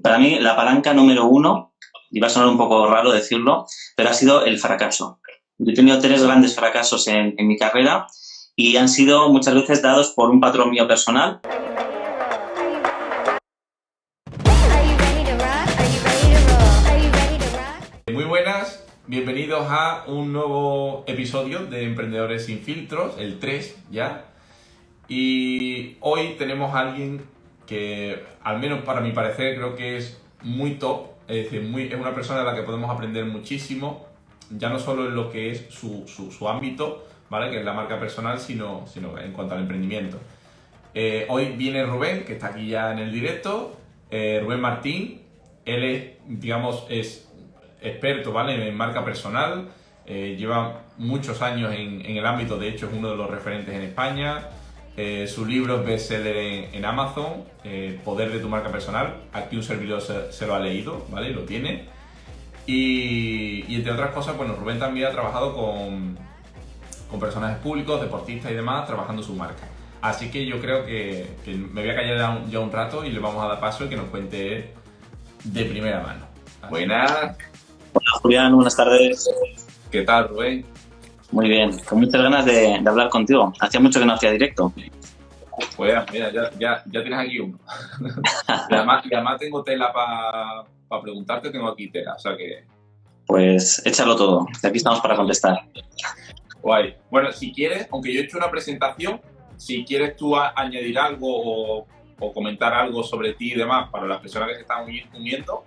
Para mí, la palanca número uno, y va a sonar un poco raro decirlo, pero ha sido el fracaso. Yo he tenido 3 grandes fracasos en mi carrera y han sido muchas veces dados por un patrón mío personal. Muy buenas, bienvenidos a un nuevo episodio de Emprendedores sin Filtros, el 3 ya. Y hoy tenemos a alguien que, al menos para mi parecer, creo que es muy top. Es decir, es una persona de la que podemos aprender muchísimo, ya no solo en lo que es su ámbito, ¿vale? Que es la marca personal, sino en cuanto al emprendimiento. Hoy viene Rubén, que está aquí ya en el directo. Rubén Martín, él es experto, ¿vale? En marca personal, lleva muchos años en el ámbito, de hecho es uno de los referentes en España. Su libro es bestseller en Amazon, Poder de tu marca personal. Aquí un servidor se lo ha leído, ¿vale? Lo tiene. Y entre otras cosas, bueno, Rubén también ha trabajado con personajes públicos, deportistas y demás, trabajando su marca. Así que yo creo que me voy a callar ya un rato y le vamos a dar paso y que nos cuente de primera mano. Buenas. Hola Julián, buenas tardes. ¿Qué tal, Rubén? Muy bien, con muchas ganas de hablar contigo. Hacía mucho que no hacía directo. Pues mira, ya tienes aquí uno. y además tengo tela para preguntarte, tengo aquí tela, o sea que... Pues échalo todo, que aquí estamos para contestar. Guay. Bueno, si quieres, aunque yo he hecho una presentación, si quieres tú añadir algo o comentar algo sobre ti y demás para las personas que se están uniendo.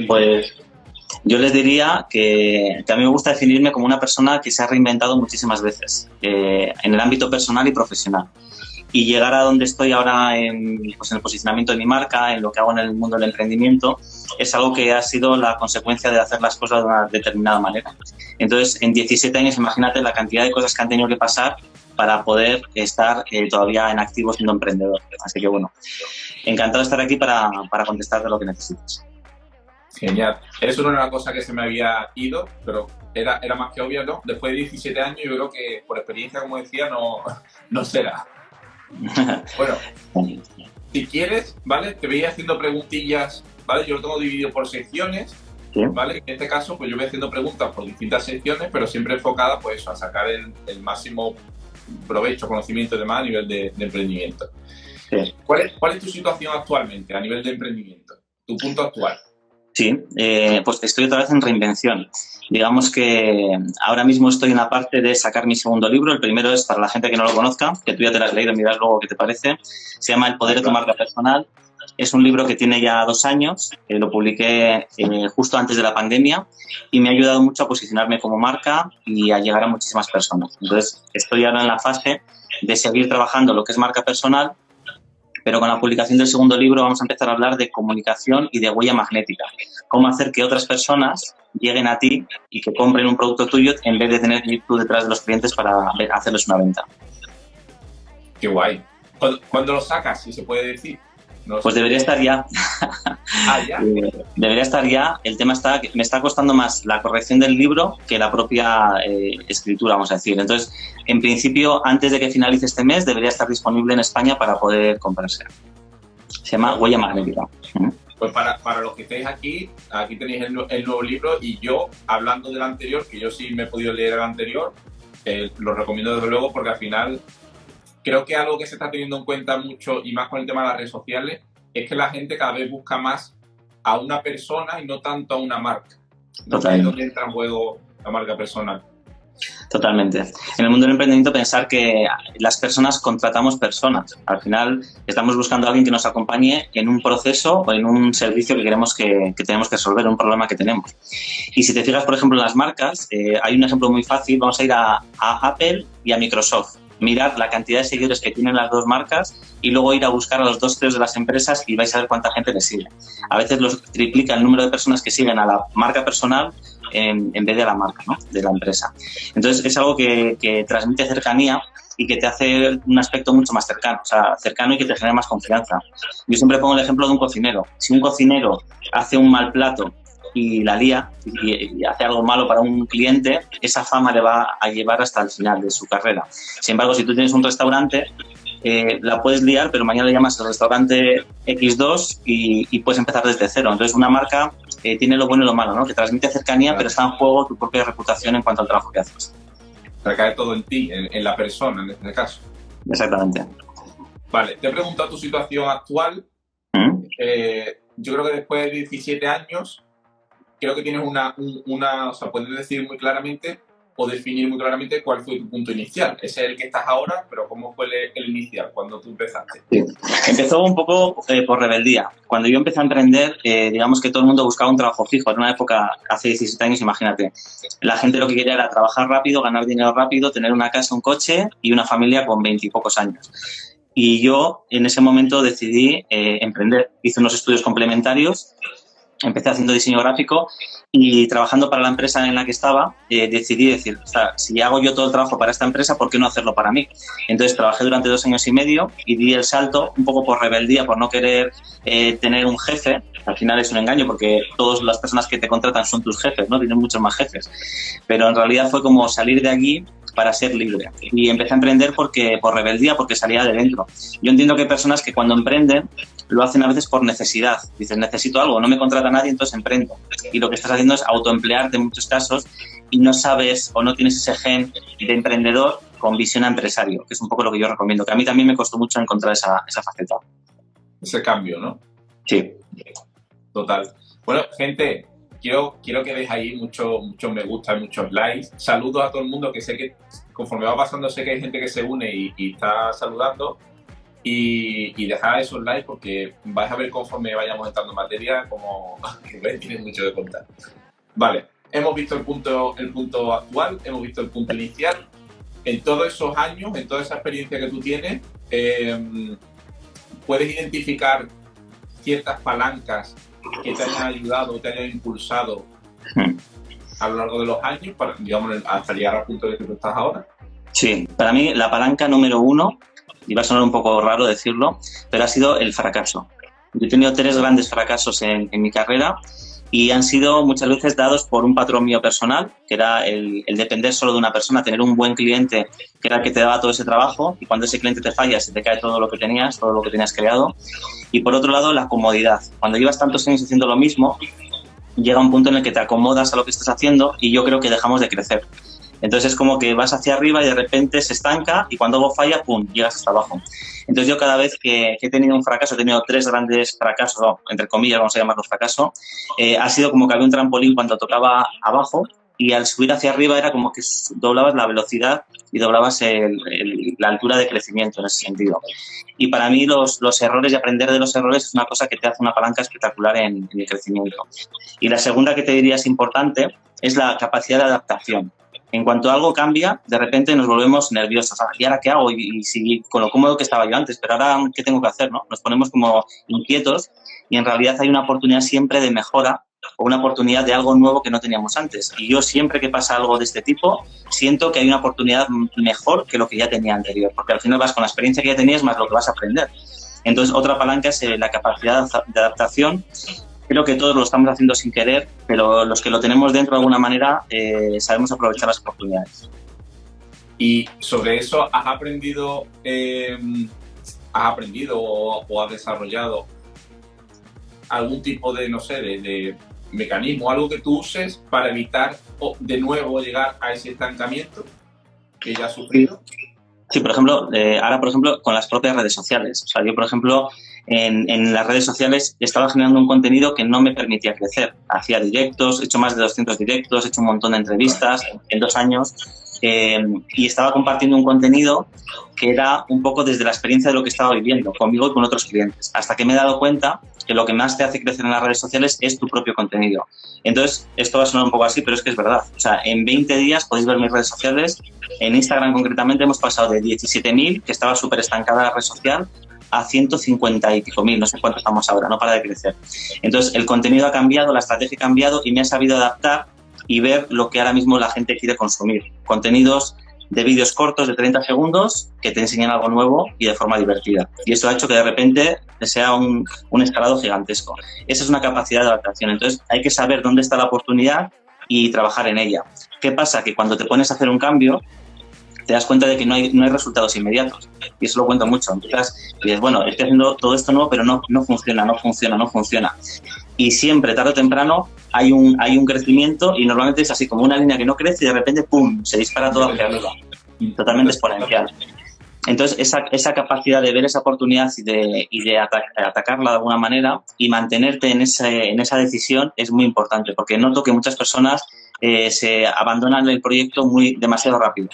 Pues yo les diría que a mí me gusta definirme como una persona que se ha reinventado muchísimas veces en el ámbito personal y profesional. Y llegar a donde estoy ahora en el posicionamiento de mi marca, en lo que hago en el mundo del emprendimiento, es algo que ha sido la consecuencia de hacer las cosas de una determinada manera. Entonces, en 17 años, imagínate la cantidad de cosas que han tenido que pasar para poder estar todavía en activo siendo emprendedor. Así que bueno, encantado de estar aquí para contestar de lo que necesites. Genial. Eso no era una cosa que se me había ido, pero era más que obvio, ¿no? Después de 17 años yo creo que por experiencia, como decía, no será. Bueno, si quieres, ¿vale? Te voy haciendo preguntillas, ¿vale? Yo lo tengo dividido por secciones, ¿Sí? ¿vale? En este caso, pues yo voy haciendo preguntas por distintas secciones, pero siempre enfocadas, pues, a sacar el máximo provecho, conocimiento y demás a nivel de emprendimiento. Sí. ¿Cuál es tu situación actualmente a nivel de emprendimiento? Tu punto actual. Sí, pues estoy otra vez en reinvención. Digamos que ahora mismo estoy en la parte de sacar mi segundo libro. El primero es, para la gente que no lo conozca, que tú ya te lo has leído, miras luego qué te parece. Se llama El Poder de tu marca personal. Es un libro que tiene ya 2 años. Lo publiqué justo antes de la pandemia y me ha ayudado mucho a posicionarme como marca y a llegar a muchísimas personas. Entonces, estoy ahora en la fase de seguir trabajando lo que es marca personal, pero con la publicación del segundo libro vamos a empezar a hablar de comunicación y de huella magnética. Cómo hacer que otras personas lleguen a ti y que compren un producto tuyo en vez de tener que ir tú detrás de los clientes para hacerles una venta. Qué guay. ¿Cuándo lo sacas, si se puede decir? Pues debería estar ya. ¿Ya? Debería estar ya. El tema está que me está costando más la corrección del libro que la propia escritura, vamos a decir. Entonces, en principio, antes de que finalice este mes, debería estar disponible en España para poder comprarse. Se llama Huella Magnética. Pues para los que estéis aquí tenéis el nuevo libro, y yo, hablando del anterior, que yo sí me he podido leer el anterior, lo recomiendo desde luego, porque al final creo que algo que se está teniendo en cuenta mucho, y más con el tema de las redes sociales, es que la gente cada vez busca más a una persona y no tanto a una marca. ¿No? Ahí es donde entra en juego la marca personal. Totalmente. En el mundo del emprendimiento, pensar que las personas contratamos personas. Al final estamos buscando a alguien que nos acompañe en un proceso o en un servicio que queremos que tenemos que resolver, un problema que tenemos. Y si te fijas, por ejemplo, en las marcas, hay un ejemplo muy fácil. Vamos a ir a Apple y a Microsoft. Mirar la cantidad de seguidores que tienen las dos marcas y luego ir a buscar a los 2 CEOs de las empresas y vais a ver cuánta gente les sigue. A veces los triplica el número de personas que siguen a la marca personal en vez de a la marca, ¿no? De la empresa. Entonces es algo que transmite cercanía y que te hace un aspecto mucho más cercano, o sea, cercano y que te genera más confianza. Yo siempre pongo el ejemplo de un cocinero. Si un cocinero hace un mal plato y la lía y hace algo malo para un cliente, esa fama le va a llevar hasta el final de su carrera. Sin embargo, si tú tienes un restaurante la puedes liar, pero mañana le llamas al restaurante X2 y puedes empezar desde cero. Entonces, una marca tiene lo bueno y lo malo, ¿no? Que transmite cercanía, pero está en juego tu propia reputación en cuanto al trabajo que haces. Recae todo en ti, en la persona, en este caso. Exactamente. Vale, te he preguntado tu situación actual. Yo creo que después de 17 años, creo que tienes o sea, puedes decir muy claramente o definir muy claramente cuál fue tu punto inicial. Ese es el que estás ahora, pero ¿cómo fue el inicial cuando tú empezaste? Sí. Empezó un poco por rebeldía. Cuando yo empecé a emprender, digamos que todo el mundo buscaba un trabajo fijo. En una época, hace 17 años, imagínate, la gente lo que quería era trabajar rápido, ganar dinero rápido, tener una casa, un coche y una familia con 20 y pocos años. Y yo en ese momento decidí emprender. Hice unos estudios complementarios, empecé haciendo diseño gráfico y trabajando para la empresa en la que estaba, decidí decir, o sea, si hago yo todo el trabajo para esta empresa, ¿por qué no hacerlo para mí? Entonces trabajé durante 2 años y medio y di el salto un poco por rebeldía, por no querer tener un jefe. Al final es un engaño porque todas las personas que te contratan son tus jefes, ¿no? Tienen muchos más jefes. Pero en realidad fue como salir de allí para ser libre. Y empecé a emprender por rebeldía, porque salía de dentro. Yo entiendo que hay personas que cuando emprenden lo hacen a veces por necesidad. Dices, necesito algo, no me contrata nadie, entonces emprendo. Y lo que estás haciendo es autoemplearte en muchos casos y no sabes o no tienes ese gen de emprendedor con visión a empresario, que es un poco lo que yo recomiendo, que a mí también me costó mucho encontrar esa faceta. Ese cambio, ¿no? Sí. Total. Bueno, gente, quiero que deis ahí muchos me gusta y muchos likes. Saludos a todo el mundo, que sé que conforme va pasando sé que hay gente que se une y está saludando. Y dejad esos likes porque vais a ver conforme vayamos entrando en materia como Rubén tiene mucho que contar. Vale, hemos visto el punto actual, hemos visto el punto inicial. En todos esos años, en toda esa experiencia que tú tienes, puedes identificar ciertas palancas que te hayan ayudado, te hayan impulsado a lo largo de los años, digamos, hasta llegar al punto de que tú estás ahora. Sí, para mí la palanca número 1, y va a sonar un poco raro decirlo, pero ha sido el fracaso. Yo he tenido 3 grandes fracasos en mi carrera y han sido muchas veces dados por un patrón mío personal, que era el depender solo de una persona, tener un buen cliente que era el que te daba todo ese trabajo y cuando ese cliente te falla se te cae todo lo que tenías creado. Y por otro lado, la comodidad. Cuando llevas tantos años haciendo lo mismo, llega un punto en el que te acomodas a lo que estás haciendo y yo creo que dejamos de crecer. Entonces es como que vas hacia arriba y de repente se estanca y cuando algo falla, ¡pum!, llegas hasta abajo. Entonces yo cada vez que he tenido un fracaso, he tenido 3 grandes fracasos, entre comillas vamos a llamarlo fracaso, ha sido como que había un trampolín cuando tocaba abajo y al subir hacia arriba era como que doblabas la velocidad y doblabas la altura de crecimiento en ese sentido. Y para mí los errores y aprender de los errores es una cosa que te hace una palanca espectacular en el crecimiento. Y la segunda que te diría es importante es la capacidad de adaptación. En cuanto algo cambia, de repente nos volvemos nerviosos. ¿Y ahora qué hago? Y si con lo cómodo que estaba yo antes, pero ahora ¿qué tengo que hacer? ¿No? Nos ponemos como inquietos y en realidad hay una oportunidad siempre de mejora o una oportunidad de algo nuevo que no teníamos antes. Y yo siempre que pasa algo de este tipo, siento que hay una oportunidad mejor que lo que ya tenía anterior, porque al final vas con la experiencia que ya tenías más lo que vas a aprender. Entonces, otra palanca es la capacidad de adaptación. Creo que todos lo estamos haciendo sin querer, pero los que lo tenemos dentro de alguna manera sabemos aprovechar las oportunidades. Y sobre eso, ¿has aprendido o has desarrollado algún tipo de, no sé, de mecanismo, algo que tú uses para evitar de nuevo llegar a ese estancamiento que ya has sufrido? Sí, por ejemplo, ahora, por ejemplo, con las propias redes sociales. O sea, yo, por ejemplo, en las redes sociales estaba generando un contenido que no me permitía crecer. Hacía directos, he hecho más de 200 directos, he hecho un montón de entrevistas en 2 años y estaba compartiendo un contenido que era un poco desde la experiencia de lo que estaba viviendo conmigo y con otros clientes. Hasta que me he dado cuenta que lo que más te hace crecer en las redes sociales es tu propio contenido. Entonces, esto va a sonar un poco así, pero es que es verdad. O sea, en 20 días podéis ver mis redes sociales. En Instagram, concretamente, hemos pasado de 17.000, que estaba súper estancada la red social, a 150 y pico mil, no sé cuánto estamos ahora, no para de crecer. Entonces, el contenido ha cambiado, la estrategia ha cambiado y me ha sabido adaptar y ver lo que ahora mismo la gente quiere consumir. Contenidos de vídeos cortos de 30 segundos que te enseñan algo nuevo y de forma divertida. Y eso ha hecho que de repente sea un escalado gigantesco. Esa es una capacidad de adaptación. Entonces, hay que saber dónde está la oportunidad y trabajar en ella. ¿Qué pasa? Que cuando te pones a hacer un cambio, te das cuenta de que no hay resultados inmediatos. Y eso lo cuento mucho. Empiezas y dices, bueno, estoy haciendo todo esto nuevo, pero no funciona. Y siempre, tarde o temprano, hay un crecimiento y normalmente es así como una línea que no crece y de repente, ¡pum!, se dispara todo hacia arriba. Totalmente exponencial. Entonces, esa capacidad de ver esa oportunidad y de atacarla de alguna manera y mantenerte en esa decisión es muy importante, porque noto que muchas personas se abandonan el proyecto demasiado rápido.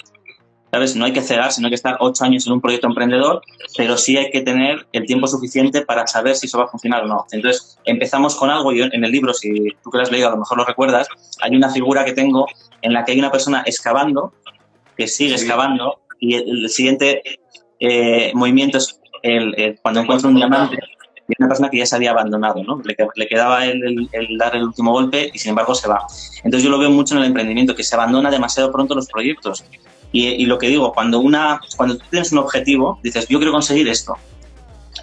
¿Sabes? No hay que cegarse, no hay que estar 8 años en un proyecto emprendedor, pero sí hay que tener el tiempo suficiente para saber si eso va a funcionar o no. Entonces, empezamos con algo, yo en el libro, si tú que lo has leído a lo mejor lo recuerdas, hay una figura que tengo en la que hay una persona excavando, que sigue excavando, y el siguiente movimiento es cuando encuentra un diamante, y una persona que ya se había abandonado, ¿no? Le quedaba el dar el último golpe y sin embargo se va. Entonces yo lo veo mucho en el emprendimiento, que se abandona demasiado pronto los proyectos. Y lo que digo, cuando tú tienes un objetivo, dices, yo quiero conseguir esto.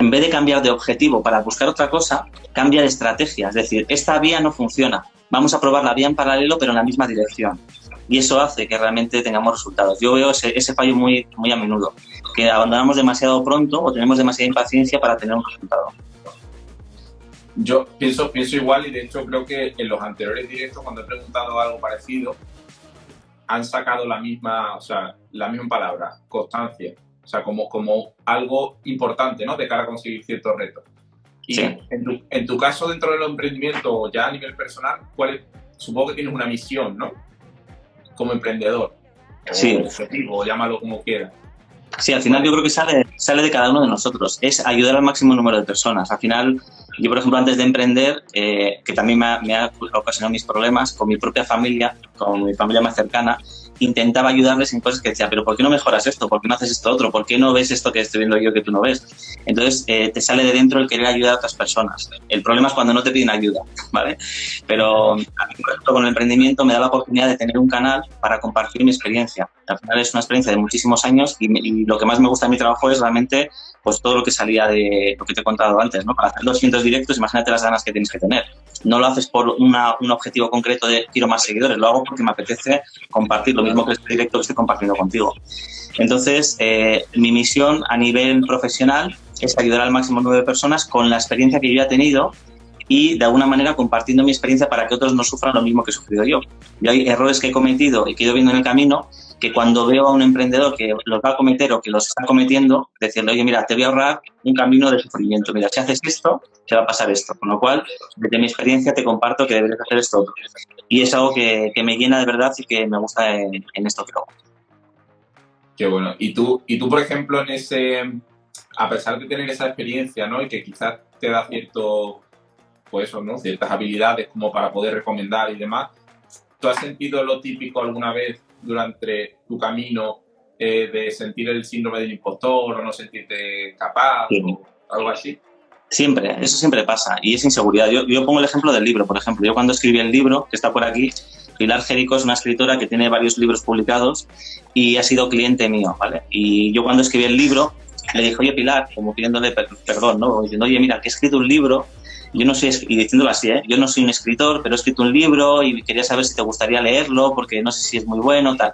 En vez de cambiar de objetivo para buscar otra cosa, cambia de estrategia. Es decir, esta vía no funciona. Vamos a probar la vía en paralelo, pero en la misma dirección. Y eso hace que realmente tengamos resultados. Yo veo ese fallo muy, muy a menudo, que abandonamos demasiado pronto o tenemos demasiada impaciencia para tener un resultado. Yo pienso igual y de hecho creo que en los anteriores directos, cuando he preguntado algo parecido, han sacado la misma palabra, constancia, o sea, como algo importante, ¿no?, de cara a conseguir ciertos retos. Y sí. En tu caso, dentro del emprendimiento, ya a nivel personal, supongo que tienes una misión, ¿no?, como emprendedor, sí, o objetivo, o llámalo como quieras. Sí, al final yo creo que sale de cada uno de nosotros, es ayudar al máximo número de personas. Al final, yo por ejemplo antes de emprender, que también me ha ocasionado mis problemas con mi propia familia, con mi familia más cercana, intentaba ayudarles en cosas que decía, pero ¿por qué no mejoras esto? ¿Por qué no haces esto otro? ¿Por qué no ves esto que estoy viendo yo que tú no ves? Entonces te sale de dentro el querer ayudar a otras personas. El problema es cuando no te piden ayuda, ¿vale? Pero con el emprendimiento me da la oportunidad de tener un canal para compartir mi experiencia. Al final es una experiencia de muchísimos años y lo que más me gusta de mi trabajo es realmente pues todo lo que salía de lo que te he contado antes, ¿no? Para hacer 200 directos, imagínate las ganas que tienes que tener. No lo haces por un objetivo concreto de quiero más seguidores, lo hago porque me apetece compartir lo mismo que este directo que estoy compartiendo contigo. Entonces, mi misión a nivel profesional es ayudar al máximo número de personas con la experiencia que yo ya he tenido y de alguna manera compartiendo mi experiencia para que otros no sufran lo mismo que he sufrido yo. Y hay errores que he cometido y que he ido viendo en el camino que cuando veo a un emprendedor que los va a cometer o que los está cometiendo, decirle, oye, mira, te voy a ahorrar un camino de sufrimiento. Mira, si haces esto, te va a pasar esto. Con lo cual, desde mi experiencia te comparto que deberías hacer esto otro. Y es algo que me llena de verdad y que me gusta en esto que hago. Qué bueno. Y tú, por ejemplo, a pesar de tener esa experiencia, ¿no?, y que quizás te da ciertas habilidades como para poder recomendar y demás, ¿tú has sentido lo típico alguna vez durante tu camino de sentir el síndrome del impostor o no sentirte capaz o algo así? Siempre, eso siempre pasa y es inseguridad. Yo pongo el ejemplo del libro, por ejemplo. Yo cuando escribí el libro, que está por aquí, Pilar Jerico es una escritora que tiene varios libros publicados y ha sido cliente mío, ¿vale? Y yo cuando escribí el libro le dije, oye Pilar, como pidiéndole perdón, ¿no? Diciendo, oye, mira, que he escrito un libro, yo no soy, y diciéndolo así, yo no soy un escritor, pero he escrito un libro y quería saber si te gustaría leerlo porque no sé si es muy bueno, tal.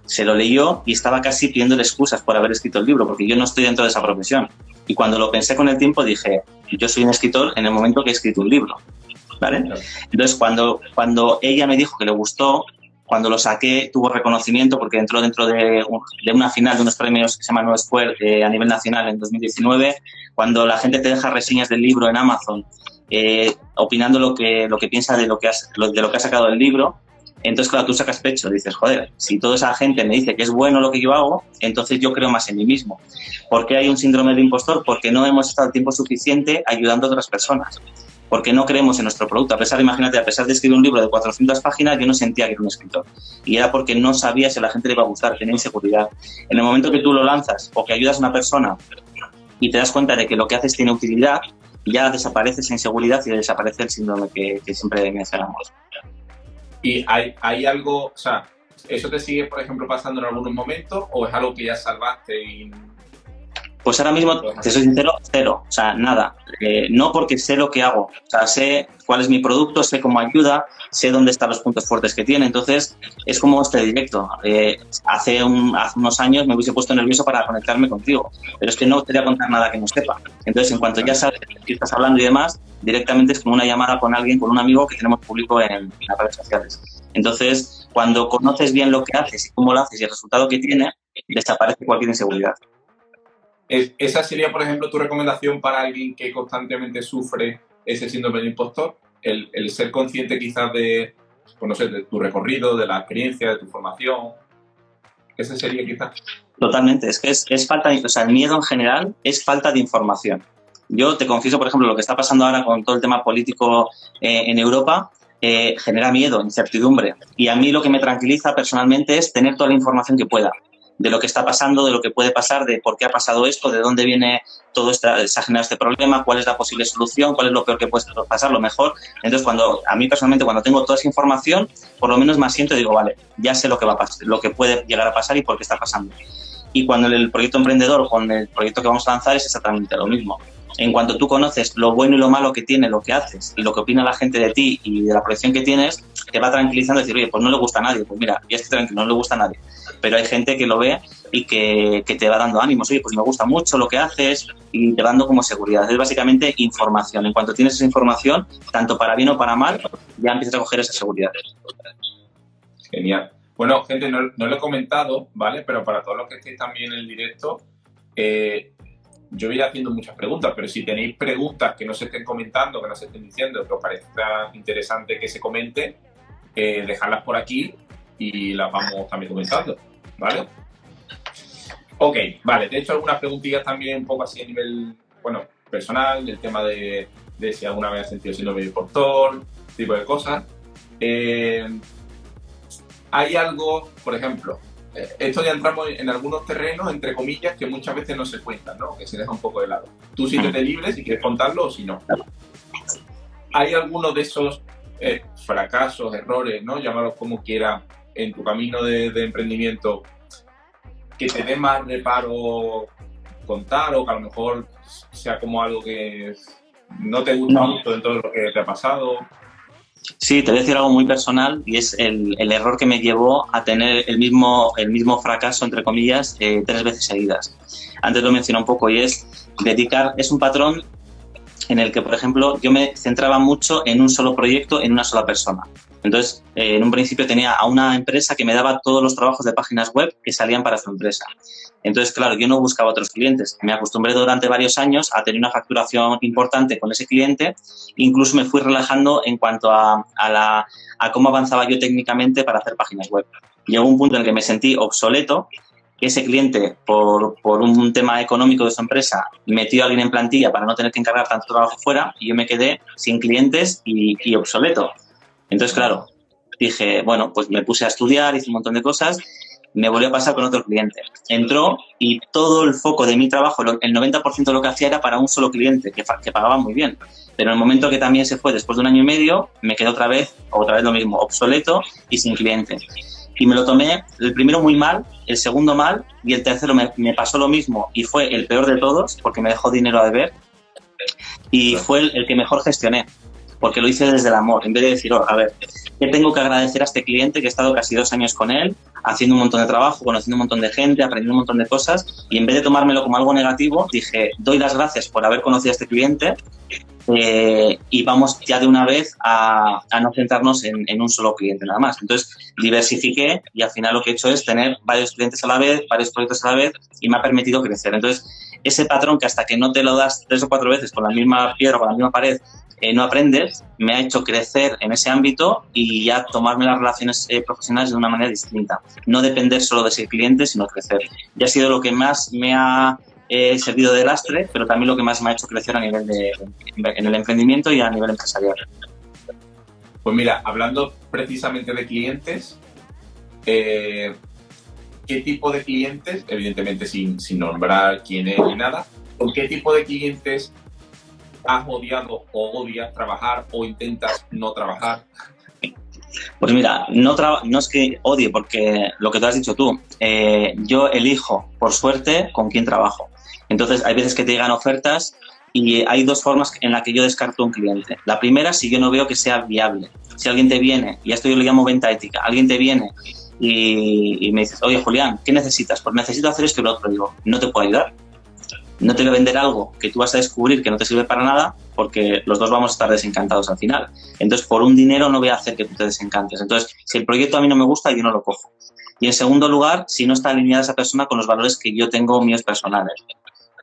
Se lo leyó y estaba casi pidiéndole excusas por haber escrito el libro porque yo no estoy dentro de esa profesión. Y cuando lo pensé con el tiempo dije, yo soy un escritor en el momento que he escrito un libro, ¿vale? Entonces cuando ella me dijo que le gustó, cuando lo saqué tuvo reconocimiento porque entró dentro de una final de unos premios que se llama No Square a nivel nacional en 2019. Cuando la gente te deja reseñas del libro en Amazon opinando lo que piensa de lo que ha sacado del libro, entonces claro, tú sacas pecho, dices, joder, si toda esa gente me dice que es bueno lo que yo hago, entonces yo creo más en mí mismo. ¿Por qué hay un síndrome de impostor? Porque no hemos estado el tiempo suficiente ayudando a otras personas. Porque no creemos en nuestro producto. A pesar de escribir un libro de 400 páginas, yo no sentía que era un escritor. Y era porque no sabía si a la gente le iba a gustar, tenía inseguridad. En el momento que tú lo lanzas o que ayudas a una persona y te das cuenta de que lo que haces tiene utilidad, ya desaparece esa inseguridad y desaparece el síndrome que siempre mencionamos. ¿Y hay algo, o sea, eso te sigue, por ejemplo, pasando en algunos momentos o es algo que ya salvaste y...? Pues ahora mismo, te soy sincero, cero, o sea, nada. No porque sé lo que hago, o sea, sé cuál es mi producto, sé cómo ayuda, sé dónde están los puntos fuertes que tiene, entonces es como este directo. Hace unos años me hubiese puesto nervioso para conectarme contigo, pero es que no te voy a contar nada que no sepa. Entonces, en cuanto ya sabes de qué estás hablando y demás, directamente es como una llamada con alguien, con un amigo que tenemos público en las redes sociales. Entonces, cuando conoces bien lo que haces y cómo lo haces y el resultado que tiene, desaparece cualquier inseguridad. ¿Esa sería, por ejemplo, tu recomendación para alguien que constantemente sufre ese síndrome del impostor? El ser consciente quizás de, pues no sé, de tu recorrido, de la experiencia, de tu formación. Ese sería quizás. Totalmente, es que es falta de, o sea, el miedo en general es falta de información. Yo te confieso, por ejemplo, lo que está pasando ahora con todo el tema político en Europa, genera miedo, incertidumbre. Y a mí lo que me tranquiliza personalmente es tener toda la información que pueda de lo que está pasando, de lo que puede pasar, de por qué ha pasado esto, de dónde viene todo se ha generado este problema, cuál es la posible solución, cuál es lo peor que puede pasar, lo mejor. Entonces, a mí personalmente, cuando tengo toda esa información, por lo menos me asiento y digo, vale, ya sé lo que va a pasar, lo que puede llegar a pasar y por qué está pasando. Y cuando el proyecto emprendedor, con el proyecto que vamos a lanzar, es exactamente lo mismo. En cuanto tú conoces lo bueno y lo malo que tiene lo que haces y lo que opina la gente de ti y de la proyección que tienes, te va tranquilizando y decir, oye, pues no le gusta a nadie. Pues mira, ya estoy tranquilo, no le gusta a nadie. Pero hay gente que lo ve y que te va dando ánimos. Oye, pues me gusta mucho lo que haces y te va dando como seguridad. Es básicamente información. En cuanto tienes esa información, tanto para bien o para mal, ya empiezas a coger esa seguridad. Genial. Bueno, gente, no lo he comentado, ¿vale? Pero para todos los que estéis también en el directo, yo voy haciendo muchas preguntas, pero si tenéis preguntas que no se estén comentando, que no se estén diciendo, que os parezca interesante que se comente, dejadlas por aquí y las vamos también comentando, ¿vale? Ok, vale, te he hecho algunas preguntillas también un poco así a nivel, bueno, personal, el tema de si alguna vez has sentido síndrome del impostor, tipo de cosas. Hay algo, por ejemplo, esto ya entramos en algunos terrenos, entre comillas, que muchas veces no se cuentan, ¿no? Que se deja un poco de lado. Tú siéntete libre si quieres contarlo o si no. ¿Hay alguno de esos fracasos, errores, ¿no? Llámalos como quieras, en tu camino de emprendimiento que te dé más reparo contar o que a lo mejor sea como algo que no te gusta mucho de todo lo que te ha pasado? Sí, te voy a decir algo muy personal y es el error que me llevó a tener el mismo fracaso, entre comillas, 3 veces seguidas. Antes lo mencioné un poco y es un patrón en el que, por ejemplo, yo me centraba mucho en un solo proyecto, en una sola persona. Entonces, en un principio tenía a una empresa que me daba todos los trabajos de páginas web que salían para su empresa. Entonces, claro, yo no buscaba otros clientes. Me acostumbré durante varios años a tener una facturación importante con ese cliente. Incluso me fui relajando en cuanto a cómo avanzaba yo técnicamente para hacer páginas web. Llegó un punto en el que me sentí obsoleto. Ese cliente, por un tema económico de su empresa, metió a alguien en plantilla para no tener que encargar tanto trabajo fuera y yo me quedé sin clientes y obsoleto. Entonces, claro, dije, bueno, pues me puse a estudiar, hice un montón de cosas, me volvió a pasar con otro cliente. Entró y todo el foco de mi trabajo, el 90% de lo que hacía era para un solo cliente, que pagaba muy bien. Pero en el momento que también se fue, después de 1 año y medio, me quedé otra vez lo mismo, obsoleto y sin cliente. Y me lo tomé el primero muy mal, el segundo mal y el tercero me pasó lo mismo y fue el peor de todos porque me dejó dinero a deber y fue el que mejor gestioné porque lo hice desde el amor. En vez de decir, a ver, ¿qué tengo que agradecer a este cliente que he estado casi 2 años con él, haciendo un montón de trabajo, conociendo un montón de gente, aprendiendo un montón de cosas? Y en vez de tomármelo como algo negativo, dije, doy las gracias por haber conocido a este cliente y vamos ya de una vez a no centrarnos en un solo cliente nada más. Entonces, diversifiqué y al final lo que he hecho es tener varios clientes a la vez, varios proyectos a la vez y me ha permitido crecer. Entonces, ese patrón que hasta que no te lo das 3 o 4 veces con la misma piedra, con la misma pared, no aprendes, me ha hecho crecer en ese ámbito y ya tomarme las relaciones profesionales de una manera distinta. No depender solo de ese cliente, sino crecer. Y ha sido lo que más me ha servido de lastre, pero también lo que más me ha hecho crecer a nivel en el emprendimiento y a nivel empresarial. Pues mira, hablando precisamente de clientes, ¿qué tipo de clientes, evidentemente sin nombrar quién es ni nada, con qué tipo de clientes has odiado o odias trabajar o intentas no trabajar? Pues mira, no es que odie, porque lo que tú has dicho tú, yo elijo, por suerte, con quién trabajo. Entonces, hay veces que te llegan ofertas y hay dos formas en las que yo descarto un cliente. La primera, si yo no veo que sea viable. Si alguien te viene, y a esto yo le llamo venta ética, alguien te viene y me dices, oye, Julián, ¿qué necesitas? Pues necesito hacer esto y lo otro. Digo, no te puedo ayudar. No te voy a vender algo que tú vas a descubrir que no te sirve para nada, porque los dos vamos a estar desencantados al final. Entonces, por un dinero no voy a hacer que tú te desencantes. Entonces, si el proyecto a mí no me gusta, yo no lo cojo. Y en segundo lugar, si no está alineada esa persona con los valores que yo tengo míos personales.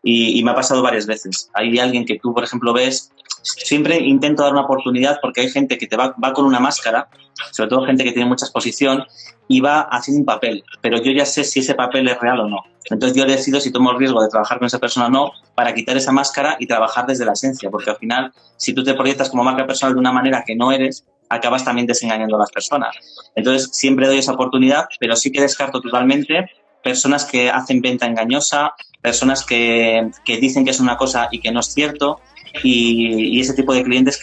Y me ha pasado varias veces. Hay alguien que tú, por ejemplo, ves, siempre intento dar una oportunidad porque hay gente que te va con una máscara, sobre todo gente que tiene mucha exposición, y va haciendo un papel, pero yo ya sé si ese papel es real o no. Entonces yo decido si tomo el riesgo de trabajar con esa persona o no, para quitar esa máscara y trabajar desde la esencia, porque al final, si tú te proyectas como marca personal de una manera que no eres, acabas también desengañando a las personas. Entonces siempre doy esa oportunidad, pero sí que descarto totalmente personas que hacen venta engañosa, personas que dicen que es una cosa y que no es cierto, y ese tipo de clientes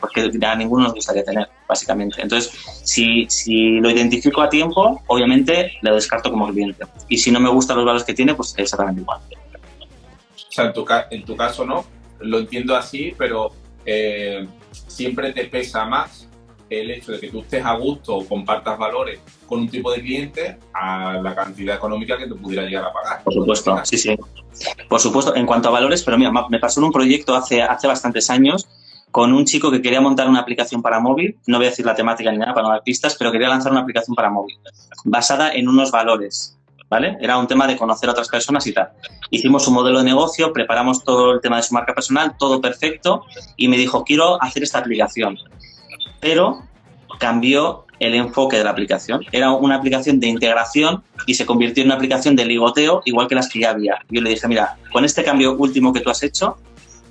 porque a ninguno nos gustaría tener, básicamente. Entonces, si lo identifico a tiempo, obviamente lo descarto como cliente. Y si no me gustan los valores que tiene, pues exactamente igual. O sea, en tu caso no, lo entiendo así, pero siempre te pesa más el hecho de que tú estés a gusto o compartas valores con un tipo de cliente a la cantidad económica que te pudiera llegar a pagar. Por supuesto, sí. Por supuesto, en cuanto a valores, pero mira, me pasó en un proyecto hace bastantes años con un chico que quería montar una aplicación para móvil, no voy a decir la temática ni nada para no dar pistas, pero quería lanzar una aplicación para móvil, basada en unos valores, ¿vale? Era un tema de conocer a otras personas y tal. Hicimos un modelo de negocio, preparamos todo el tema de su marca personal, todo perfecto, y me dijo, quiero hacer esta aplicación. Pero cambió el enfoque de la aplicación. Era una aplicación de integración y se convirtió en una aplicación de ligoteo, igual que las que ya había. Yo le dije, mira, con este cambio último que tú has hecho,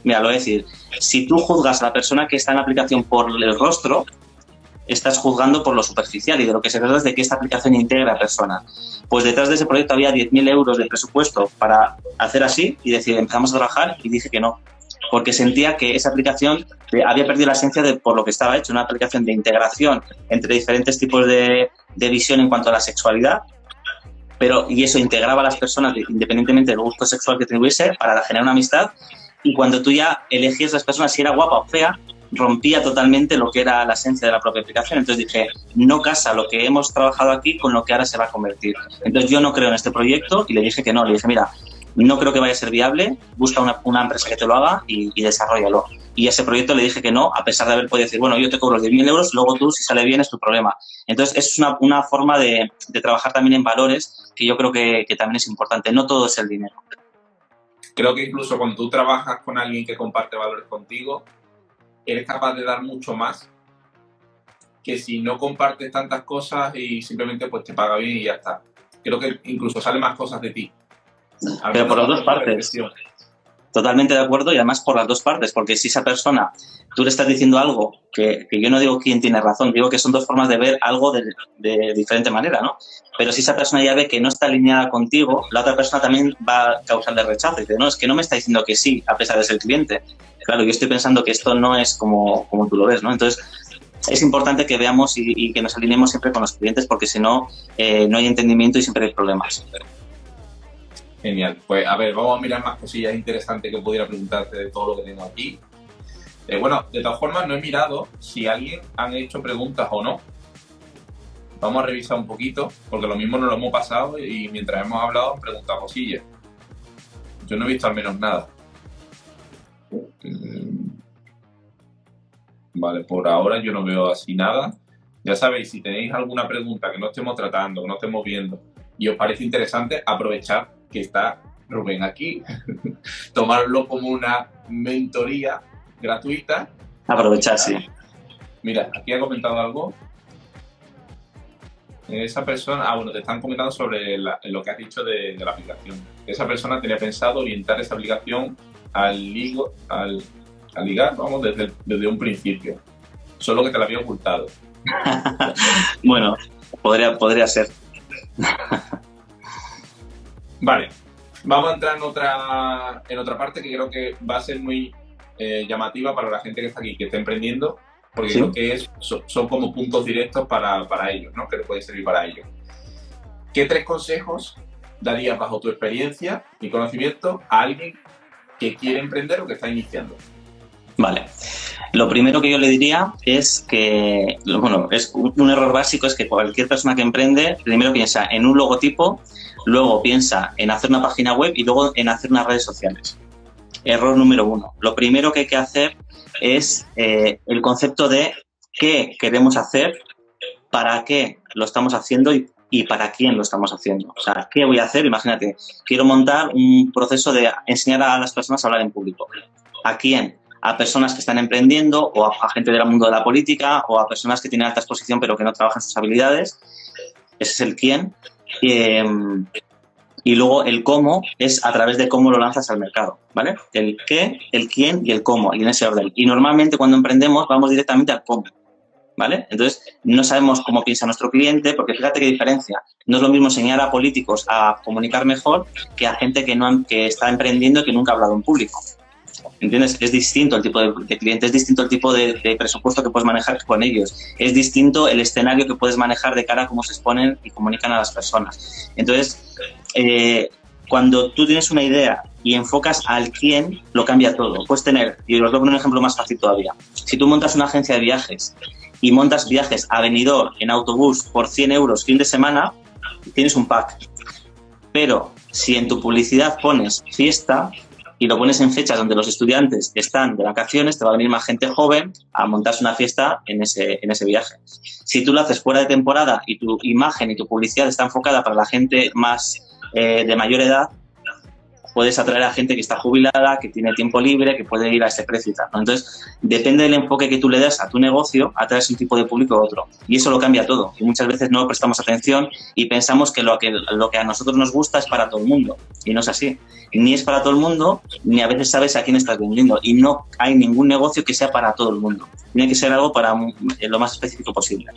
mira, lo voy a decir, si tú juzgas a la persona que está en la aplicación por el rostro, estás juzgando por lo superficial, y de lo que se trata es de que esta aplicación integra a personas. Pues detrás de ese proyecto había 10.000 euros de presupuesto para hacer así y decir, empezamos a trabajar, y dije que no, porque sentía que esa aplicación había perdido la esencia de por lo que estaba hecho, una aplicación de integración entre diferentes tipos de visión en cuanto a la sexualidad, y eso integraba a las personas independientemente del gusto sexual que tuviese para generar una amistad, y cuando tú ya elegías a las personas si era guapa o fea, rompía totalmente lo que era la esencia de la propia aplicación. Entonces dije, no casa lo que hemos trabajado aquí con lo que ahora se va a convertir. Entonces yo no creo en este proyecto, y le dije que no, le dije, mira, no creo que vaya a ser viable, busca una empresa que te lo haga y desarróllalo. Y ese proyecto le dije que no, a pesar de haber podido decir, bueno, yo te cobro los 10.000 euros, luego tú, si sale bien, es tu problema. Entonces, es una forma de trabajar también en valores que yo creo que también es importante. No todo es el dinero. Creo que incluso cuando tú trabajas con alguien que comparte valores contigo, eres capaz de dar mucho más que si no compartes tantas cosas y simplemente pues te paga bien y ya está. Creo que incluso salen más cosas de ti. Pero por las dos partes. Totalmente de acuerdo, y además por las dos partes, porque si esa persona, tú le estás diciendo algo que yo no digo quién tiene razón, digo que son dos formas de ver algo de diferente manera, ¿no? Pero si esa persona ya ve que no está alineada contigo, la otra persona también va a causarle rechazo. Y dice, no, es que no me está diciendo que sí, a pesar de ser cliente. Claro, yo estoy pensando que esto no es como tú lo ves, ¿no? Entonces, es importante que veamos y que nos alineemos siempre con los clientes, porque si no, no hay entendimiento y siempre hay problemas. Genial. Pues a ver, vamos a mirar más cosillas interesantes que pudiera preguntarte de todo lo que tengo aquí. Bueno, de todas formas, no he mirado si alguien han hecho preguntas o no. Vamos a revisar un poquito, porque lo mismo nos lo hemos pasado y mientras hemos hablado han preguntado cosillas. Yo no he visto al menos nada. Vale, por ahora yo no veo así nada. Ya sabéis, si tenéis alguna pregunta que no estemos tratando, que no estemos viendo y os parece interesante, aprovechar que está Rubén aquí, tomarlo como una mentoría gratuita. Aprovechar, sí. Mira, aquí ha comentado algo. Esa persona, bueno, te están comentando sobre lo que has dicho de la aplicación. Esa persona tenía pensado orientar esa aplicación al ligar, vamos, desde un principio. Solo que te la había ocultado. Bueno, podría ser. Vale, vamos a entrar en otra parte que creo que va a ser muy llamativa para la gente que está aquí, que está emprendiendo, porque ¿sí? Creo que son como puntos directos para ellos, ¿no? Que les puede servir para ellos. ¿Qué 3 consejos darías bajo tu experiencia y conocimiento a alguien que quiere emprender o que está iniciando? Vale. Lo primero que yo le diría es que, bueno, es un error básico, es que cualquier persona que emprende primero piensa en un logotipo, luego piensa en hacer una página web y luego en hacer unas redes sociales. Error número 1. Lo primero que hay que hacer es el concepto de qué queremos hacer, para qué lo estamos haciendo y para quién lo estamos haciendo. O sea, ¿qué voy a hacer? Imagínate, quiero montar un proceso de enseñar a las personas a hablar en público. ¿A quién? A personas que están emprendiendo o a gente del mundo de la política o a personas que tienen alta exposición pero que no trabajan sus habilidades. Ese es el quién. Y luego el cómo es a través de cómo lo lanzas al mercado, ¿vale? El qué, el quién y el cómo, y en ese orden. Y normalmente cuando emprendemos vamos directamente al cómo, ¿vale? Entonces no sabemos cómo piensa nuestro cliente, porque fíjate qué diferencia. No es lo mismo enseñar a políticos a comunicar mejor que a gente que está emprendiendo y que nunca ha hablado en público. ¿Entiendes? Es distinto el tipo de cliente, es distinto el tipo de presupuesto que puedes manejar con ellos, es distinto el escenario que puedes manejar de cara a cómo se exponen y comunican a las personas. Entonces, cuando tú tienes una idea y enfocas al quién, lo cambia todo. Puedes tener, y os voy a poner un ejemplo más fácil todavía, si tú montas una agencia de viajes y montas viajes a Benidorm en autobús por 100 euros fin de semana, tienes un pack. Pero si en tu publicidad pones fiesta y lo pones en fechas donde los estudiantes están de vacaciones, te va a venir más gente joven a montarse una fiesta en ese viaje. Si tú lo haces fuera de temporada y tu imagen y tu publicidad está enfocada para la gente más de mayor edad, puedes atraer a gente que está jubilada, que tiene tiempo libre, que puede ir a ese precio y tal, ¿no? Entonces, depende del enfoque que tú le das a tu negocio, atraes un tipo de público u otro. Y eso lo cambia todo. Y muchas veces no prestamos atención y pensamos que lo que a nosotros nos gusta es para todo el mundo. Y no es así. Ni es para todo el mundo, ni a veces sabes a quién estás vendiendo. Y no hay ningún negocio que sea para todo el mundo. Tiene que ser algo para lo más específico posible.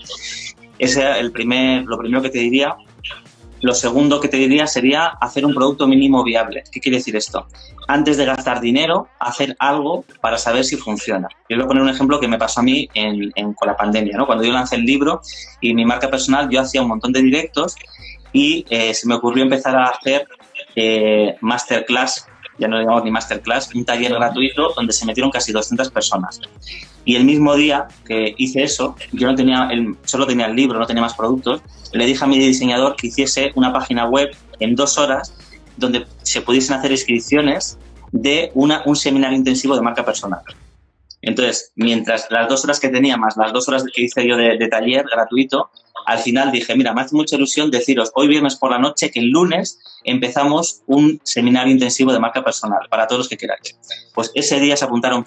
Ese es lo primero que te diría. Lo segundo que te diría sería hacer un producto mínimo viable. ¿Qué quiere decir esto? Antes de gastar dinero, hacer algo para saber si funciona. Yo voy a poner un ejemplo que me pasó a mí con la pandemia, ¿no? Cuando yo lancé el libro y mi marca personal, yo hacía un montón de directos y se me ocurrió empezar a hacer masterclass, ya no digamos ni masterclass, un taller gratuito donde se metieron casi 200 personas. Y el mismo día que hice eso, yo solo tenía el libro, no tenía más productos, le dije a mi diseñador que hiciese una página web en 2 horas donde se pudiesen hacer inscripciones de un seminario intensivo de marca personal. Entonces, mientras las 2 horas que tenía más las 2 horas que hice yo de taller gratuito, al final dije, mira, me hace mucha ilusión deciros hoy viernes por la noche que el lunes empezamos un seminario intensivo de marca personal para todos los que queráis. Pues ese día se apuntaron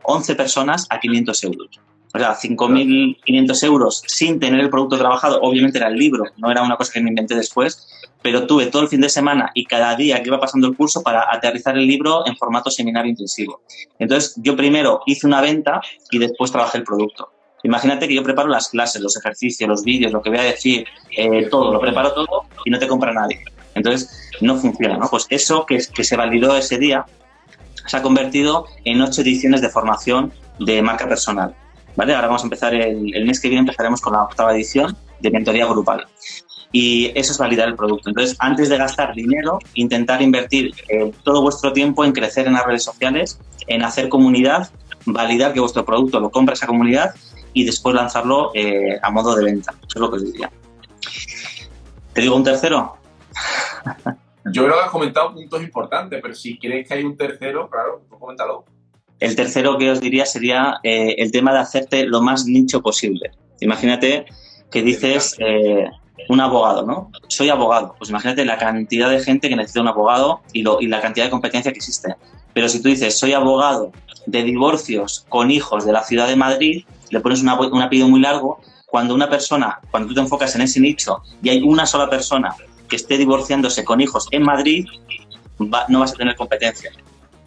11 personas a 500 euros. O sea, 5.500 euros sin tener el producto trabajado. Obviamente era el libro, no era una cosa que me inventé después, pero tuve todo el fin de semana y cada día que iba pasando el curso para aterrizar el libro en formato seminario intensivo. Entonces, yo primero hice una venta y después trabajé el producto. Imagínate que yo preparo las clases, los ejercicios, los vídeos, lo que voy a decir, todo, lo preparo todo y no te compra nadie. Entonces, no funciona, ¿no? Pues eso que se validó ese día se ha convertido en 8 ediciones de formación de marca personal, ¿vale? Ahora vamos a empezar, el mes que viene empezaremos con la 8ª edición de mentoría grupal. Y eso es validar el producto. Entonces, antes de gastar dinero, intentar invertir todo vuestro tiempo en crecer en las redes sociales, en hacer comunidad, validar que vuestro producto lo compra esa comunidad y después lanzarlo a modo de venta. Eso es lo que os diría. ¿Te digo un tercero? Yo creo que has comentado puntos importantes, pero si quieres que hay un tercero, claro, pues coméntalo. El tercero que os diría sería el tema de hacerte lo más nicho posible. Imagínate que dices un abogado, ¿no? Soy abogado. Pues imagínate la cantidad de gente que necesita un abogado y la cantidad de competencia que existe. Pero si tú dices, soy abogado de divorcios con hijos de la ciudad de Madrid, le pones un apellido muy largo, cuando tú te enfocas en ese nicho y hay una sola persona que esté divorciándose con hijos en Madrid, no vas a tener competencia,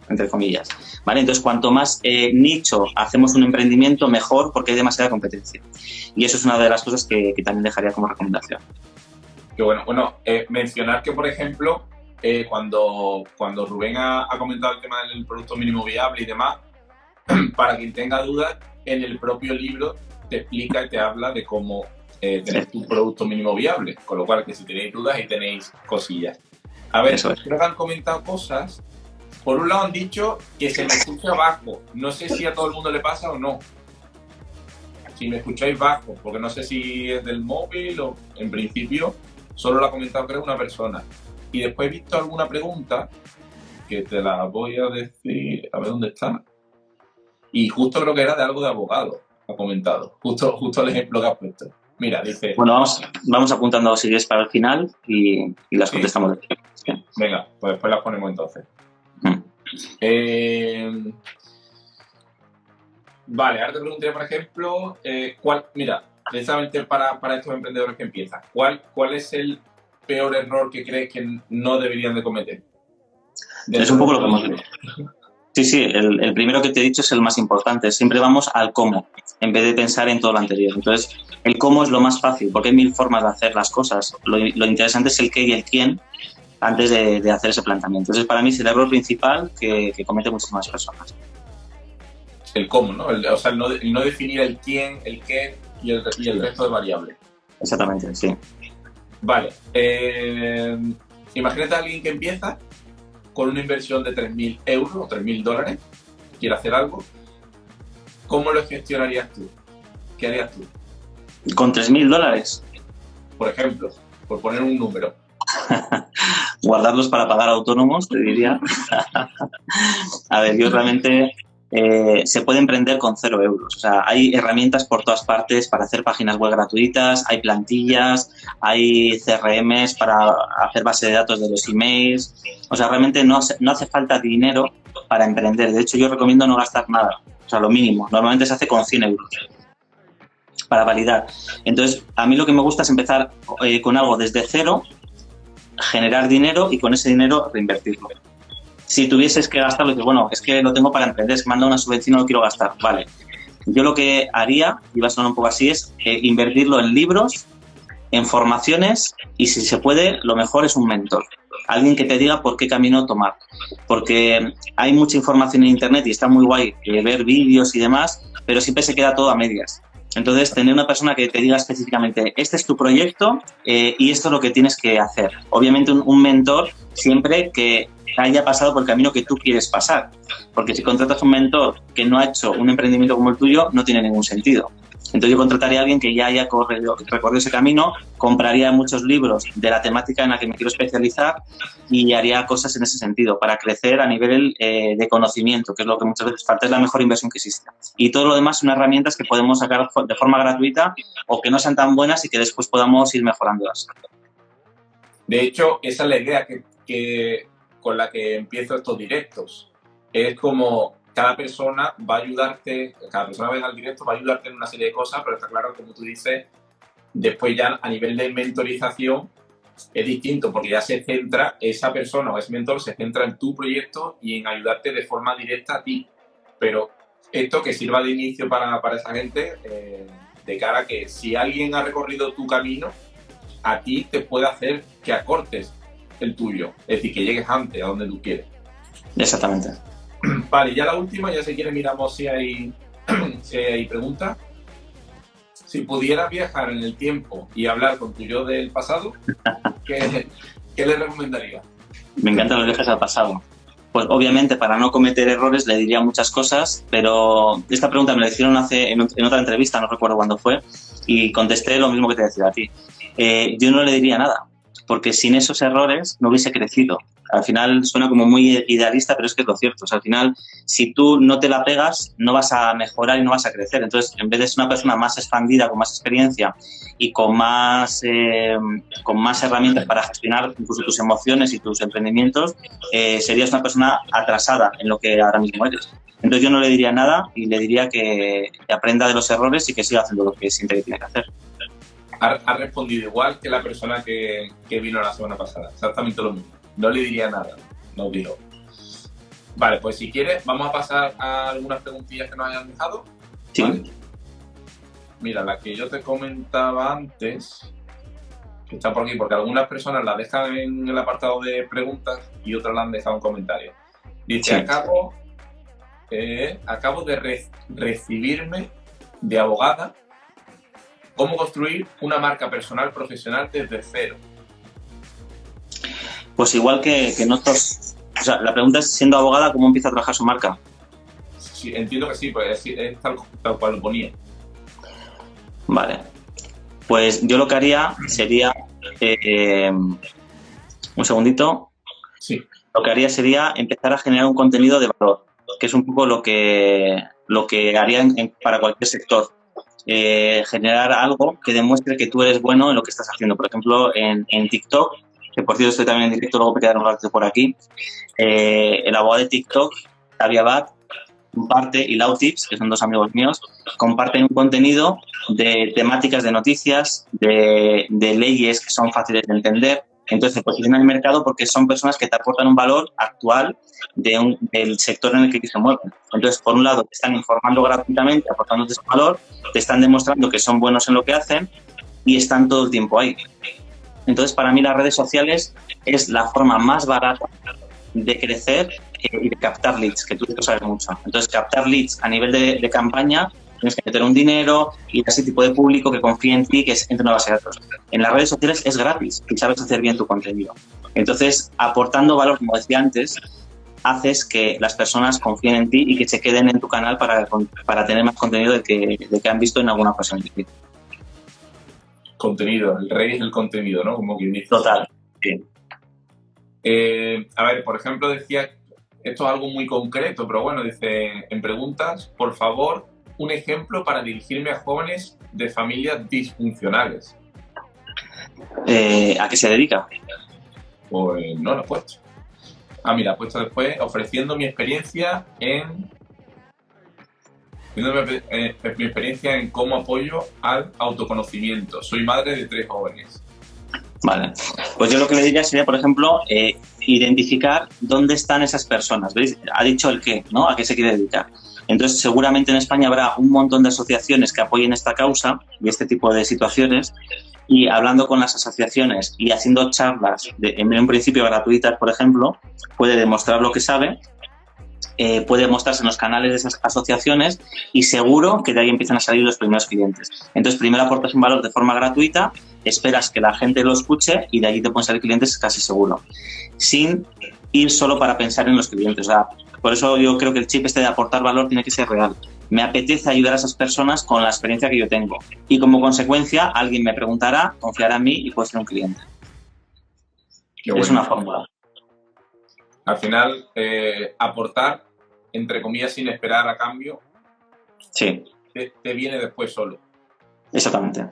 entre comillas, ¿vale? Entonces, cuanto más nicho hacemos un emprendimiento, mejor, porque hay demasiada competencia. Y eso es una de las cosas que también dejaría como recomendación. Que bueno, mencionar que, por ejemplo, cuando Rubén ha comentado el tema del producto mínimo viable y demás, para quien tenga dudas, en el propio libro te explica y te habla de cómo tener tu producto mínimo viable, con lo cual que si tenéis dudas y tenéis cosillas. A ver, creo que han comentado cosas. Por un lado han dicho que se me escucha bajo. No sé si a todo el mundo le pasa o no. Si me escucháis bajo, porque no sé si es del móvil o en principio solo lo ha comentado creo una persona. Y después he visto alguna pregunta que te la voy a decir, a ver dónde está. Y justo creo que era de algo de abogado, ha comentado. Justo el ejemplo que has puesto. Mira, dice... Bueno, vamos apuntando si es para el final y las contestamos. Sí. Venga, pues después las ponemos entonces. Vale, ahora te preguntaría, por ejemplo, mira, precisamente para estos emprendedores que empiezan, ¿cuál es el peor error que crees que no deberían de cometer? Es un poco lo que hemos dicho. Sí, el primero que te he dicho es el más importante. Siempre vamos al cómo, en vez de pensar en todo lo anterior. Entonces, el cómo es lo más fácil, porque hay 1000 formas de hacer las cosas. Lo interesante es el qué y el quién antes de hacer ese planteamiento. Entonces, para mí es el error principal que cometen muchísimas personas. El cómo, ¿no? O sea, el no definir el quién, el qué y el resto de variables. Exactamente, sí. Vale. Imagínate a alguien que empieza con una inversión de 3.000 euros o 3.000 dólares, quiere hacer algo. ¿Cómo lo gestionarías tú? ¿Qué harías tú? ¿Con 3.000 dólares? Por ejemplo, por poner un número. Guardarlos para pagar autónomos, te diría. A ver, yo realmente... se puede emprender con 0 euros. O sea, hay herramientas por todas partes para hacer páginas web gratuitas, hay plantillas, hay CRMs para hacer base de datos de los emails. O sea, realmente no hace falta dinero para emprender. De hecho, yo recomiendo no gastar nada. O sea, lo mínimo. Normalmente se hace con 100 euros para validar. Entonces, a mí lo que me gusta es empezar con algo desde cero, generar dinero y con ese dinero reinvertirlo. Si tuvieses que gastarlo, dices, bueno, es que lo tengo para emprender, es que me han dado una subvención y no lo quiero gastar. Vale. Yo lo que haría, y va a sonar un poco así, es invertirlo en libros, en formaciones y, si se puede, lo mejor es un mentor. Alguien que te diga por qué camino tomar. Porque hay mucha información en Internet y está muy guay ver vídeos y demás, pero siempre se queda todo a medias. Entonces, tener una persona que te diga específicamente, este es tu proyecto y esto es lo que tienes que hacer. Obviamente, un mentor siempre que haya pasado por el camino que tú quieres pasar. Porque si contratas un mentor que no ha hecho un emprendimiento como el tuyo, no tiene ningún sentido. Entonces yo contrataría a alguien que ya haya recorrido ese camino, compraría muchos libros de la temática en la que me quiero especializar y haría cosas en ese sentido para crecer a nivel de conocimiento, que es lo que muchas veces falta, es la mejor inversión que existe. Y todo lo demás son herramientas que podemos sacar de forma gratuita o que no sean tan buenas y que después podamos ir mejorándolas. De hecho, esa es la idea con la que empiezo estos directos. Es como cada persona va a ayudarte, cada persona que venga al directo va a ayudarte en una serie de cosas, pero está claro, como tú dices, después ya a nivel de mentorización es distinto, porque ya se centra, esa persona o ese mentor se centra en tu proyecto y en ayudarte de forma directa a ti. Pero esto que sirva de inicio para esa gente, de cara a que si alguien ha recorrido tu camino, a ti te puede hacer que acortes el tuyo, es decir, que llegues antes a donde tú quieres. Exactamente. Vale, ya la última, ya si quieres miramos si hay preguntas. Si pudieras viajar en el tiempo y hablar con tu yo del pasado, ¿qué le recomendarías? Me encantan los viajes al pasado. Pues obviamente para no cometer errores le diría muchas cosas, pero esta pregunta me la hicieron en otra entrevista, no recuerdo cuándo fue, y contesté lo mismo que te decía a ti. Yo no le diría nada, porque sin esos errores no hubiese crecido. Al final suena como muy idealista, pero es que es lo cierto. O sea, al final, si tú no te la pegas, no vas a mejorar y no vas a crecer. Entonces, en vez de ser una persona más expandida, con más experiencia y con más herramientas para gestionar incluso tus emociones y tus emprendimientos, serías una persona atrasada en lo que ahora mismo eres. Entonces, yo no le diría nada y le diría que aprenda de los errores y que siga haciendo lo que siente que tiene que hacer. Ha respondido igual que la persona que vino la semana pasada. Exactamente lo mismo. No le diría nada, no digo. Vale, pues si quieres, vamos a pasar a algunas preguntillas que nos hayan dejado. Sí. ¿Vale? Mira, la que yo te comentaba antes, que está por aquí, porque algunas personas la dejan en el apartado de preguntas y otras la han dejado en comentarios. Dice, sí. Acabo de recibirme de abogada ¿Cómo construir una marca personal profesional desde cero? Pues igual que nosotros, o sea, la pregunta es, siendo abogada, ¿cómo empieza a trabajar su marca? Sí, entiendo que sí, pues es tal cual lo ponía. Vale. Pues yo lo que haría sería, un segundito, Sí. lo que haría sería empezar a generar un contenido de valor, que es un poco lo que haría para cualquier sector. Generar algo que demuestre que tú eres bueno en lo que estás haciendo. Por ejemplo, en TikTok, que por cierto estoy también en directo, luego me quedaré un rato por aquí, el abogado de TikTok, Xavi Abad, comparte, y Lau Tips, que son dos amigos míos, comparten un contenido de temáticas de noticias, de leyes que son fáciles de entender. Entonces se posicionan en el mercado porque son personas que te aportan un valor actual del sector en el que se mueven. Entonces, por un lado, te están informando gratuitamente, aportándote ese valor, te están demostrando que son buenos en lo que hacen y están todo el tiempo ahí. Entonces, para mí las redes sociales es la forma más barata de crecer y de captar leads, que tú lo sabes mucho. Entonces, captar leads a nivel de campaña, tienes que meter un dinero y ese tipo de público que confía en ti, que es entre una base de datos. En las redes sociales es gratis y sabes hacer bien tu contenido. Entonces, aportando valor, como decía antes, haces que las personas confíen en ti y que se queden en tu canal para tener más contenido del que han visto en alguna ocasión. Contenido, el rey es el contenido, ¿no? Como quien dice. Total, sí. A ver, por ejemplo, decía, esto es algo muy concreto, pero bueno, dice, en preguntas, por favor, un ejemplo para dirigirme a jóvenes de familias disfuncionales. ¿A qué se dedica? Pues no lo he puesto. Ah, mira, he puesto después, ofreciendo mi experiencia mi experiencia en cómo apoyo al autoconocimiento. Soy madre de 3 jóvenes. Vale, pues yo lo que le diría sería, por ejemplo, identificar dónde están esas personas. ¿Veis? Ha dicho el qué, ¿no? ¿A qué se quiere dedicar? Entonces, seguramente en España habrá un montón de asociaciones que apoyen esta causa y este tipo de situaciones, y hablando con las asociaciones y haciendo charlas, en un principio gratuitas, por ejemplo, puede demostrar lo que sabe, puede mostrarse en los canales de esas asociaciones y seguro que de ahí empiezan a salir los primeros clientes. Entonces, primero aportas un valor de forma gratuita, esperas que la gente lo escuche y de allí te pueden salir clientes casi seguro, sin ir solo para pensar en los clientes. O sea, por eso yo creo que el chip este de aportar valor tiene que ser real. Me apetece ayudar a esas personas con la experiencia que yo tengo y como consecuencia alguien me preguntará, confiará en mí y puede ser un cliente. Es una fórmula. Al final, aportar, entre comillas, sin esperar a cambio, sí, te viene después solo. Exactamente.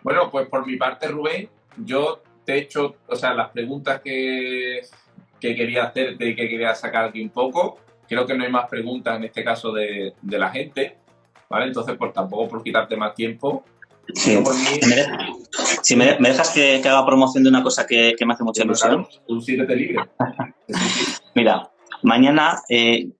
Bueno, pues por mi parte, Rubén, yo te he hecho, o sea, las preguntas que quería hacerte y que quería sacar aquí un poco. Creo que no hay más preguntas en este caso de la gente, ¿vale? Entonces, pues tampoco por quitarte más tiempo. Sí. Por mí... Si me dejas que haga promoción de una cosa que me hace mucha ilusión. Un siéntete libre. Mira, mañana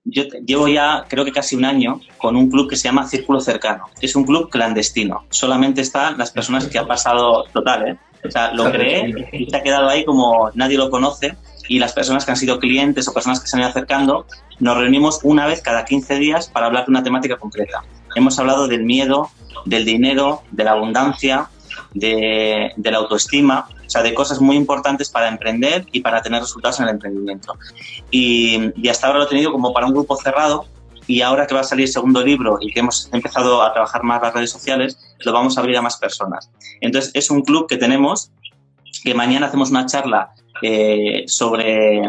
yo llevo ya creo que casi un año con un club que se llama Círculo Cercano. Es un club clandestino. Solamente están las personas que han pasado total, ¿eh? O sea, lo creé y se ha quedado ahí como nadie lo conoce, y las personas que han sido clientes o personas que se han ido acercando, nos reunimos una vez cada 15 días para hablar de una temática concreta. Hemos hablado del miedo, del dinero, de la abundancia, de la autoestima, o sea, de cosas muy importantes para emprender y para tener resultados en el emprendimiento. Y hasta ahora lo he tenido como para un grupo cerrado, y ahora que va a salir el segundo libro y que hemos empezado a trabajar más las redes sociales, lo vamos a abrir a más personas. Entonces, es un club que tenemos, que mañana hacemos una charla sobre,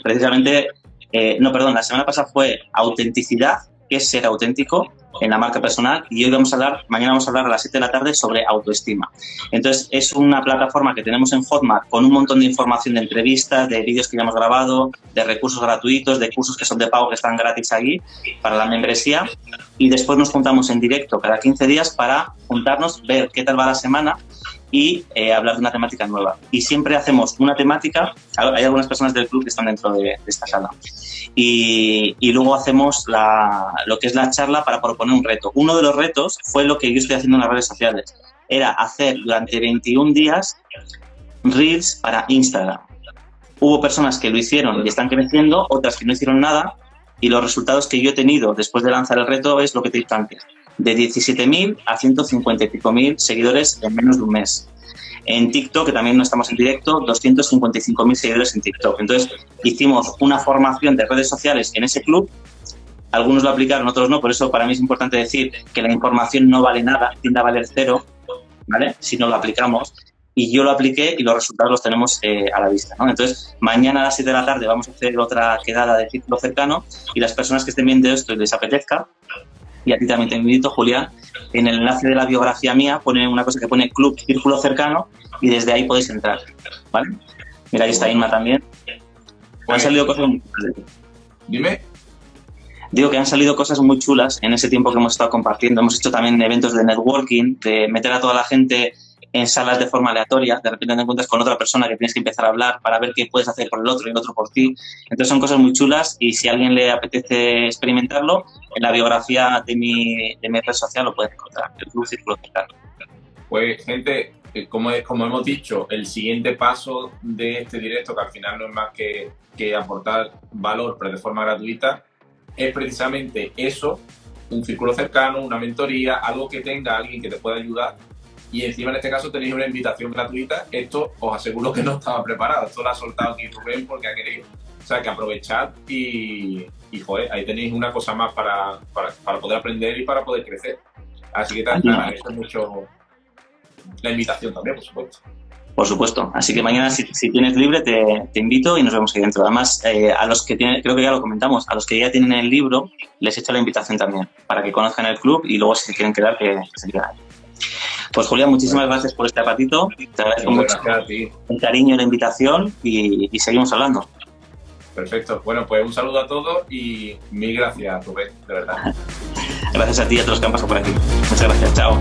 precisamente, la semana pasada fue autenticidad, qué es ser auténtico en la marca personal, y mañana vamos a hablar a las 7 de la tarde sobre autoestima. Entonces, es una plataforma que tenemos en Hotmart con un montón de información, de entrevistas, de vídeos que ya hemos grabado, de recursos gratuitos, de cursos que son de pago que están gratis ahí para la membresía, y después nos juntamos en directo cada 15 días para juntarnos, ver qué tal va la semana y hablar de una temática nueva. Y siempre hacemos una temática, hay algunas personas del club que están dentro de esta sala, y luego hacemos lo que es la charla para proponer un reto. Uno de los retos fue lo que yo estoy haciendo en las redes sociales, era hacer durante 21 días Reels para Instagram. Hubo personas que lo hicieron y están creciendo, otras que no hicieron nada, y los resultados que yo he tenido después de lanzar el reto es lo que te he dicho antes. de 17.000 a 150 y pico mil seguidores en menos de un mes. En TikTok, que también no estamos en directo, 255.000 seguidores en TikTok. Entonces, hicimos una formación de redes sociales en ese club. Algunos lo aplicaron, otros no. Por eso, para mí es importante decir que la información no vale nada, tiende a valer cero, ¿vale? Si no lo aplicamos. Y yo lo apliqué y los resultados los tenemos a la vista, ¿no? Entonces, mañana a las 7 de la tarde vamos a hacer otra quedada de círculo cercano y las personas que estén viendo esto y les apetezca, y a ti también te invito, Julián, en el enlace de la biografía mía pone una cosa que pone Club Círculo Cercano y desde ahí podéis entrar, ¿vale? Mira, ahí está Inma también. Han salido cosas muy chulas. Dime. Digo que han salido cosas muy chulas en ese tiempo que hemos estado compartiendo. Hemos hecho también eventos de networking, de meter a toda la gente en salas de forma aleatoria. De repente te encuentras con otra persona que tienes que empezar a hablar para ver qué puedes hacer por el otro y el otro por ti. Entonces son cosas muy chulas y si a alguien le apetece experimentarlo, en la biografía de mi red social lo puedes encontrar, el Club Círculo Cercano. Pues, gente, como hemos dicho, el siguiente paso de este directo, que al final no es más que aportar valor, pero de forma gratuita, es precisamente eso, un círculo cercano, una mentoría, algo que tenga alguien que te pueda ayudar. Y encima en este caso tenéis una invitación gratuita. Esto os aseguro que no estaba preparado. Esto lo ha soltado aquí Rubén porque ha querido. O sea, que aprovechad y joder, ahí tenéis una cosa más para poder aprender y para poder crecer. Así que te agradezco mucho la invitación también, por supuesto. Por supuesto. Así que mañana, si tienes libre, te invito y nos vemos ahí dentro. Además, a los que tienen, creo que ya lo comentamos, a los que ya tienen el libro, les he hecho la invitación también para que conozcan el club y luego si se quieren quedar, que se queden ahí. Pues Julián, muchísimas gracias por este ratito. Te agradezco mucho el cariño y la invitación y seguimos hablando. Perfecto. Bueno, pues un saludo a todos y mil gracias, Rubén, de verdad. Gracias a ti y a todos los que han pasado por aquí. Muchas gracias. Chao.